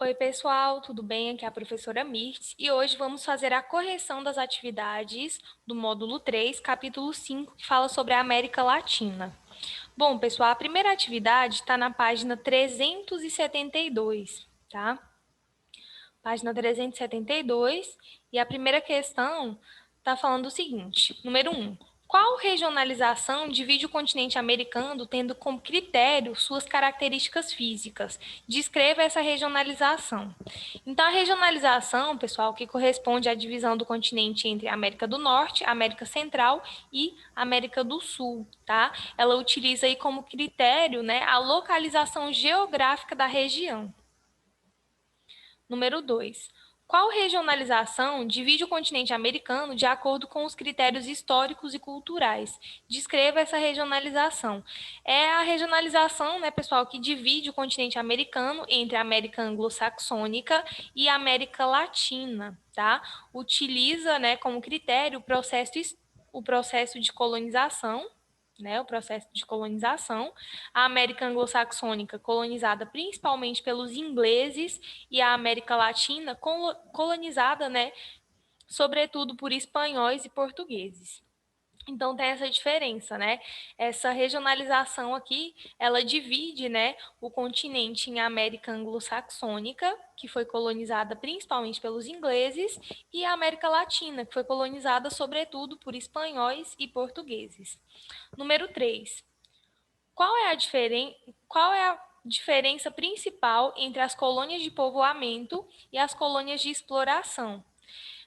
Oi, pessoal, tudo bem? Aqui é a professora Mirtz e hoje vamos fazer a correção das atividades do módulo 3, capítulo 5, que fala sobre a América Latina. Bom, pessoal, a primeira atividade está na página 372, tá? Página 372, e a primeira questão está falando o seguinte: número 1. Qual regionalização divide o continente americano tendo como critério suas características físicas? Descreva essa regionalização. Então, a regionalização, pessoal, que corresponde à divisão do continente entre América do Norte, América Central e América do Sul, tá? Ela utiliza aí como critério, né, a localização geográfica da região. Número 2. Qual regionalização divide o continente americano de acordo com os critérios históricos e culturais? Descreva essa regionalização. É a regionalização, né, pessoal, que divide o continente americano entre a América anglo-saxônica e a América Latina, tá? Utiliza, né, como critério o processo de colonização, né, o processo de colonização, a América anglo-saxônica colonizada principalmente pelos ingleses e a América Latina colonizada, né, sobretudo por espanhóis e portugueses. Então tem essa diferença, né? Essa regionalização aqui, ela divide, né, o continente em América anglo-saxônica, que foi colonizada principalmente pelos ingleses, e a América Latina, que foi colonizada sobretudo por espanhóis e portugueses. Número 3. Qual é a diferença principal entre as colônias de povoamento e as colônias de exploração?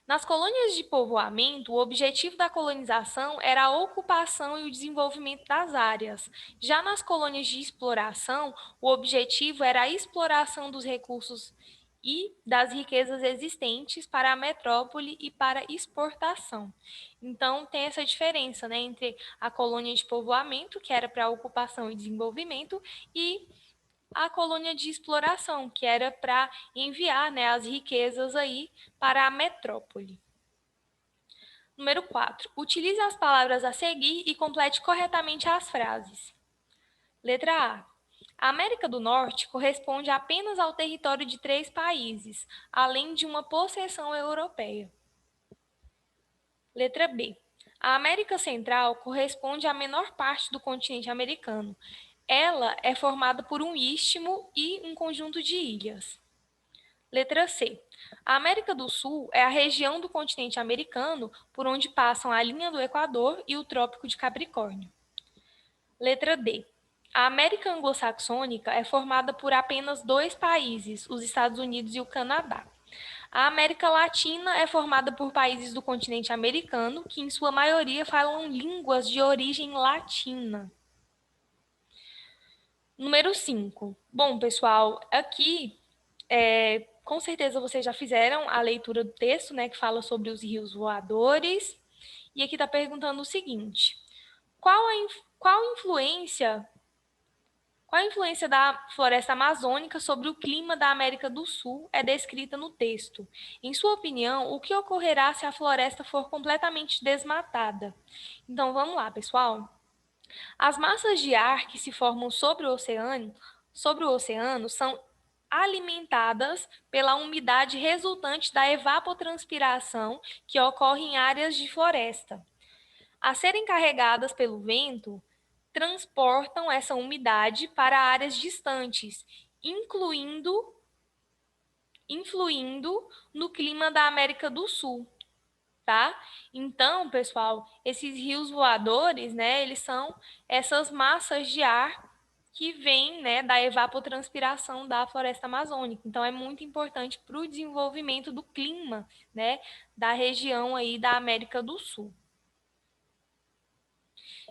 Nas colônias de povoamento, o objetivo da colonização era a ocupação e o desenvolvimento das áreas. Já nas colônias de exploração, o objetivo era a exploração dos recursos e das riquezas existentes para a metrópole e para exportação. Então, tem essa diferença, né, entre a colônia de povoamento, que era para ocupação e desenvolvimento, e a colônia de exploração, que era para enviar, né, as riquezas aí para a metrópole. Número 4. Utilize as palavras a seguir e complete corretamente as frases. Letra A. A América do Norte corresponde apenas ao território de 3 países, além de uma possessão europeia. Letra B. A América Central corresponde à menor parte do continente americano. Ela é formada por um istmo e um conjunto de ilhas. Letra C. A América do Sul é a região do continente americano por onde passam a linha do Equador e o Trópico de Capricórnio. Letra D. A América anglo-saxônica é formada por apenas 2 países, os Estados Unidos e o Canadá. A América Latina é formada por países do continente americano, que em sua maioria falam línguas de origem latina. Número 5. Bom, pessoal, aqui com certeza vocês já fizeram a leitura do texto, né, que fala sobre os rios voadores. E aqui está perguntando o seguinte: qual a influência da floresta amazônica sobre o clima da América do Sul é descrita no texto? Em sua opinião, o que ocorrerá se a floresta for completamente desmatada? Então vamos lá, pessoal. As massas de ar que se formam sobre o oceano são alimentadas pela umidade resultante da evapotranspiração que ocorre em áreas de floresta. A serem carregadas pelo vento, transportam essa umidade para áreas distantes, influindo no clima da América do Sul, tá? Então, pessoal, esses rios voadores, né, eles são essas massas de ar que vêm, né, da evapotranspiração da floresta amazônica. Então, é muito importante para o desenvolvimento do clima, né, da região aí da América do Sul.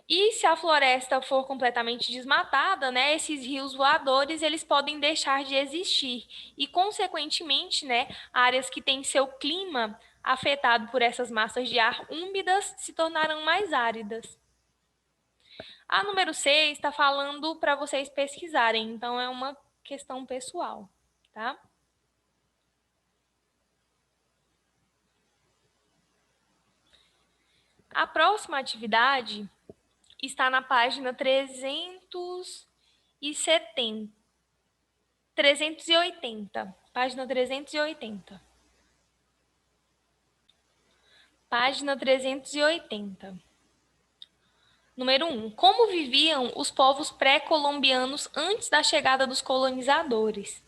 E se a floresta for completamente desmatada, né, esses rios voadores, eles podem deixar de existir. E, consequentemente, né, áreas que têm seu clima afetado por essas massas de ar úmidas se tornarão mais áridas. A número 6 está falando para vocês pesquisarem, então é uma questão pessoal, tá? A próxima atividade está na página 380. Página 380. Página 380. Número 1. Como viviam os povos pré-colombianos antes da chegada dos colonizadores?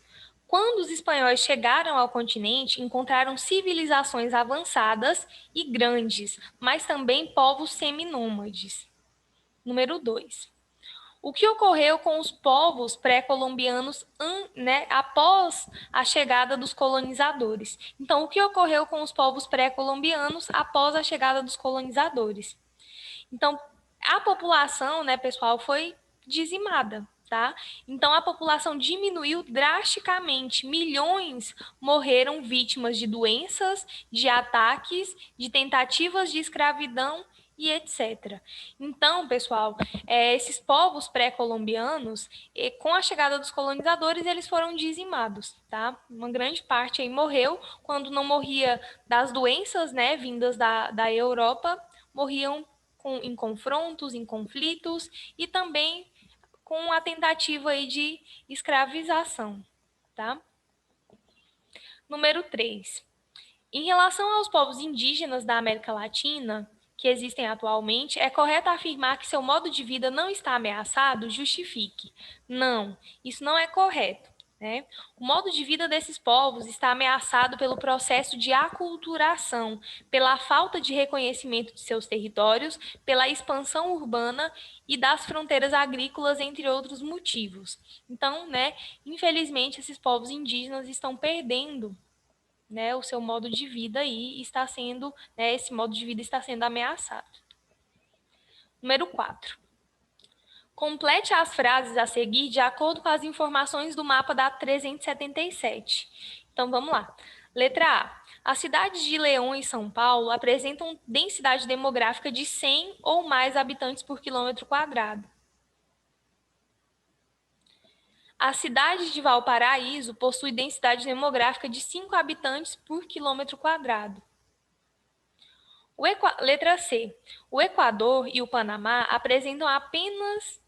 Quando os espanhóis chegaram ao continente, encontraram civilizações avançadas e grandes, mas também povos seminômades. Número 2. O que ocorreu com os povos pré-colombianos, né, após a chegada dos colonizadores? Então, o que ocorreu com os povos pré-colombianos após a chegada dos colonizadores? Então, a população, né, pessoal, foi dizimada, tá? Então, a população diminuiu drasticamente. Milhões morreram vítimas de doenças, de ataques, de tentativas de escravidão e etc. Então, pessoal, esses povos pré-colombianos, com a chegada dos colonizadores, eles foram dizimados, tá? Uma grande parte aí morreu. Quando não morria das doenças, né, vindas da Europa, morriam em confrontos, em conflitos e também com a tentativa aí de escravização, tá? Número 3. Em relação aos povos indígenas da América Latina, que existem atualmente, é correto afirmar que seu modo de vida não está ameaçado? Justifique. Não, isso não é correto. Né? O modo de vida desses povos está ameaçado pelo processo de aculturação, pela falta de reconhecimento de seus territórios, pela expansão urbana e das fronteiras agrícolas, entre outros motivos. Então, né, infelizmente, esses povos indígenas estão perdendo, né, o seu modo de vida e está sendo, né, esse modo de vida está sendo ameaçado. Número 4. Complete as frases a seguir de acordo com as informações do mapa da 377. Então, vamos lá. Letra A. As cidades de Leão e São Paulo apresentam densidade demográfica de 100 ou mais habitantes por quilômetro quadrado. A cidade de Valparaíso possui densidade demográfica de 5 habitantes por quilômetro quadrado. Letra C. O Equador e o Panamá apresentam apenas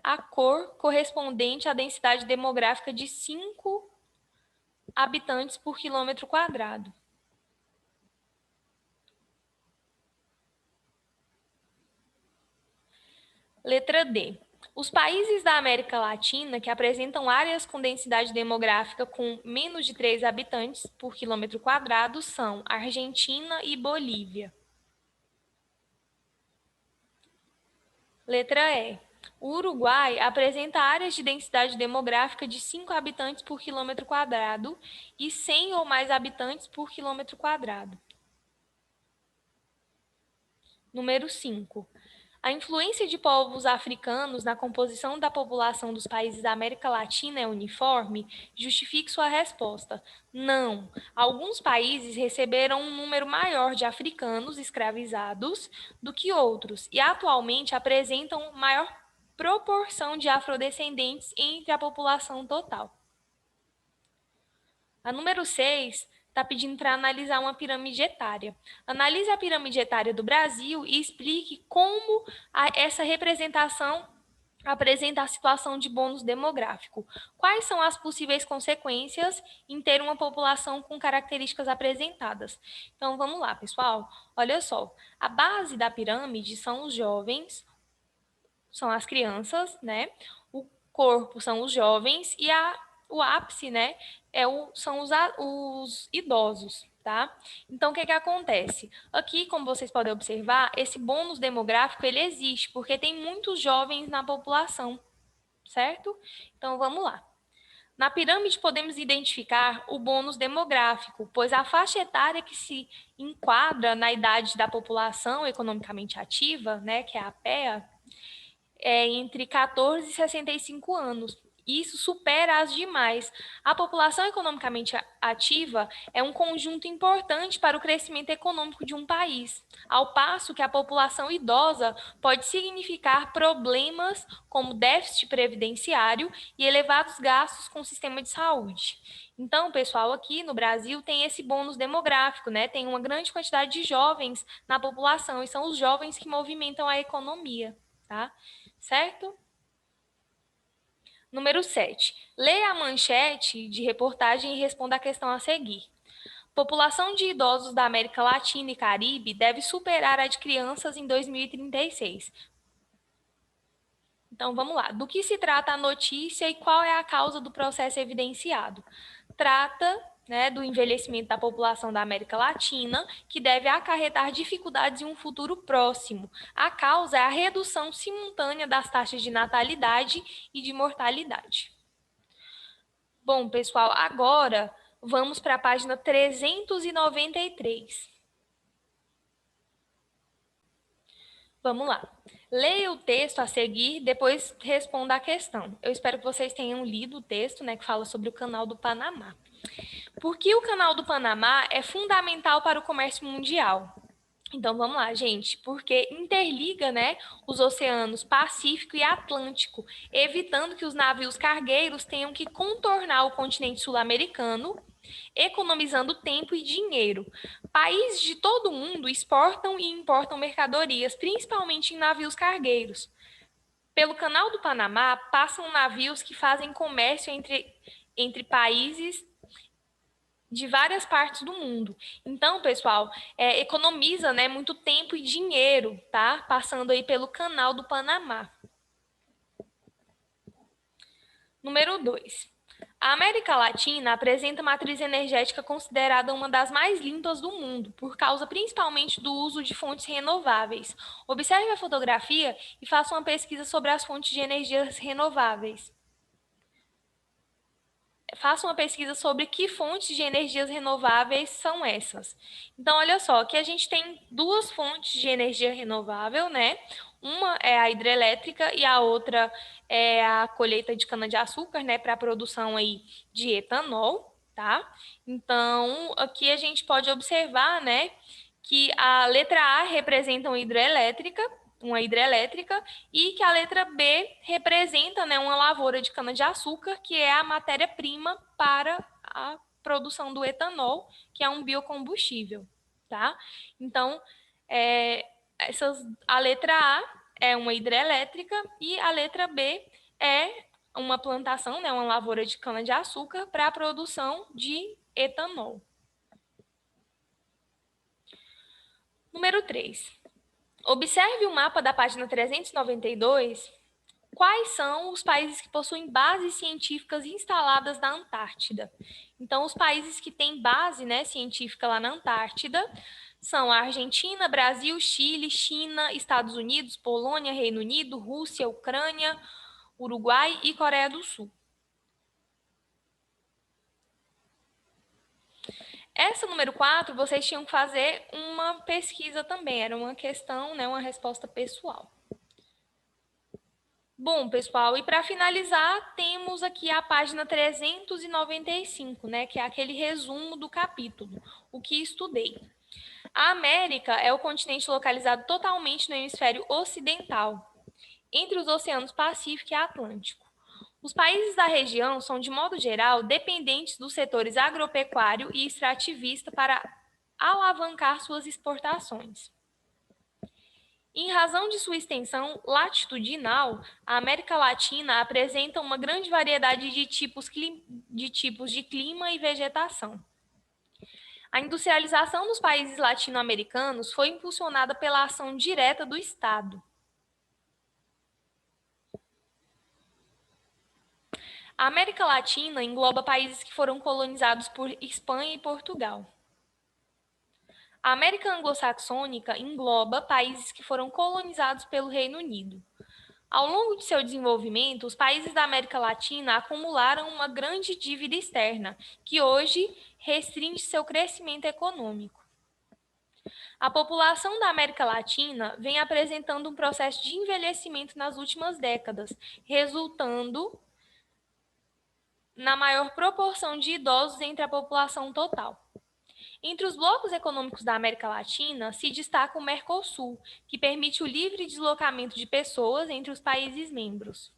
a cor correspondente à densidade demográfica de 5 habitantes por quilômetro quadrado. Letra D. Os países da América Latina que apresentam áreas com densidade demográfica com menos de 3 habitantes por quilômetro quadrado são Argentina e Bolívia. Letra E. O Uruguai apresenta áreas de densidade demográfica de 5 habitantes por quilômetro quadrado e 100 ou mais habitantes por quilômetro quadrado. Número 5. A influência de povos africanos na composição da população dos países da América Latina é uniforme? Justifique sua resposta. Não. Alguns países receberam um número maior de africanos escravizados do que outros e atualmente apresentam maior proporção de afrodescendentes entre a população total. A número 6 está pedindo para analisar uma pirâmide etária. Analise a pirâmide etária do Brasil e explique como essa representação apresenta a situação de bônus demográfico. Quais são as possíveis consequências em ter uma população com características apresentadas? Então, vamos lá, pessoal. Olha só, a base da pirâmide são os jovens, são as crianças, né? O corpo são os jovens e o ápice, né, são os idosos, tá? Então, o que acontece? Aqui, como vocês podem observar, esse bônus demográfico, ele existe, porque tem muitos jovens na população, certo? Então, vamos lá. Na pirâmide, podemos identificar o bônus demográfico, pois a faixa etária que se enquadra na idade da população economicamente ativa, né, que é a PEA, é entre 14 e 65 anos. Isso supera as demais. A população economicamente ativa é um conjunto importante para o crescimento econômico de um país, ao passo que a população idosa pode significar problemas como déficit previdenciário e elevados gastos com o sistema de saúde. Então, pessoal, aqui no Brasil tem esse bônus demográfico, né? Tem uma grande quantidade de jovens na população e são os jovens que movimentam a economia, tá? Certo? Número 7. Leia a manchete de reportagem e responda a questão a seguir. População de idosos da América Latina e Caribe deve superar a de crianças em 2036. Então, vamos lá. Do que se trata a notícia e qual é a causa do processo evidenciado? Trata, né, do envelhecimento da população da América Latina, que deve acarretar dificuldades em um futuro próximo. A causa é a redução simultânea das taxas de natalidade e de mortalidade. Bom, pessoal, agora vamos para a página 393. Vamos lá. Leia o texto a seguir, depois responda a questão. Eu espero que vocês tenham lido o texto, né, que fala sobre o Canal do Panamá. Por que o Canal do Panamá é fundamental para o comércio mundial? Então vamos lá, gente, porque interliga, né, os oceanos Pacífico e Atlântico, evitando que os navios cargueiros tenham que contornar o continente sul-americano, economizando tempo e dinheiro. Países de todo o mundo exportam e importam mercadorias, principalmente em navios cargueiros. Pelo Canal do Panamá passam navios que fazem comércio entre países de várias partes do mundo. Então, pessoal, economiza, né, muito tempo e dinheiro, tá? Passando aí pelo Canal do Panamá. Número 2. A América Latina apresenta matriz energética considerada uma das mais limpas do mundo, por causa principalmente do uso de fontes renováveis. Observe a fotografia e faça uma pesquisa sobre as fontes de energias renováveis. Faça uma pesquisa sobre que fontes de energias renováveis são essas. Então, olha só, aqui a gente tem duas fontes de energia renovável, né? Uma é a hidrelétrica e a outra é a colheita de cana-de-açúcar, né, para a produção aí de etanol, tá? Então, aqui a gente pode observar, né, que a letra A representa uma hidrelétrica, e que a letra B representa, né, uma lavoura de cana-de-açúcar, que é a matéria-prima para a produção do etanol, que é um biocombustível, tá? Então, a letra A é uma hidrelétrica e a letra B é uma plantação, né, uma lavoura de cana-de-açúcar para a produção de etanol. Número 3. Observe o mapa da página 392. Quais são os países que possuem bases científicas instaladas na Antártida? Então, os países que têm base, né, científica lá na Antártida são a Argentina, Brasil, Chile, China, Estados Unidos, Polônia, Reino Unido, Rússia, Ucrânia, Uruguai e Coreia do Sul. Essa número 4, vocês tinham que fazer uma pesquisa também, era uma questão, né, uma resposta pessoal. Bom, pessoal, e para finalizar, temos aqui a página 395, né, que é aquele resumo do capítulo, o que estudei. A América é o continente localizado totalmente no hemisfério ocidental, entre os oceanos Pacífico e Atlântico. Os países da região são, de modo geral, dependentes dos setores agropecuário e extrativista para alavancar suas exportações. Em razão de sua extensão latitudinal, a América Latina apresenta uma grande variedade de tipos de clima e vegetação. A industrialização dos países latino-americanos foi impulsionada pela ação direta do Estado. A América Latina engloba países que foram colonizados por Espanha e Portugal. A América Anglo-Saxônica engloba países que foram colonizados pelo Reino Unido. Ao longo de seu desenvolvimento, os países da América Latina acumularam uma grande dívida externa, que hoje restringe seu crescimento econômico. A população da América Latina vem apresentando um processo de envelhecimento nas últimas décadas, resultando na maior proporção de idosos entre a população total. Entre os blocos econômicos da América Latina, se destaca o Mercosul, que permite o livre deslocamento de pessoas entre os países membros.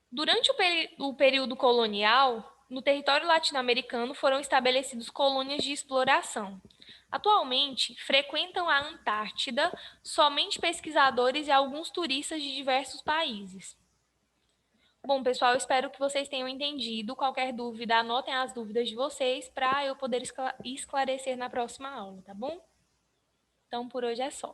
Durante o período colonial, no território latino-americano foram estabelecidas colônias de exploração. Atualmente, frequentam a Antártida somente pesquisadores e alguns turistas de diversos países. Bom, pessoal, espero que vocês tenham entendido. Qualquer dúvida, anotem as dúvidas de vocês para eu poder esclarecer na próxima aula, tá bom? Então, por hoje é só.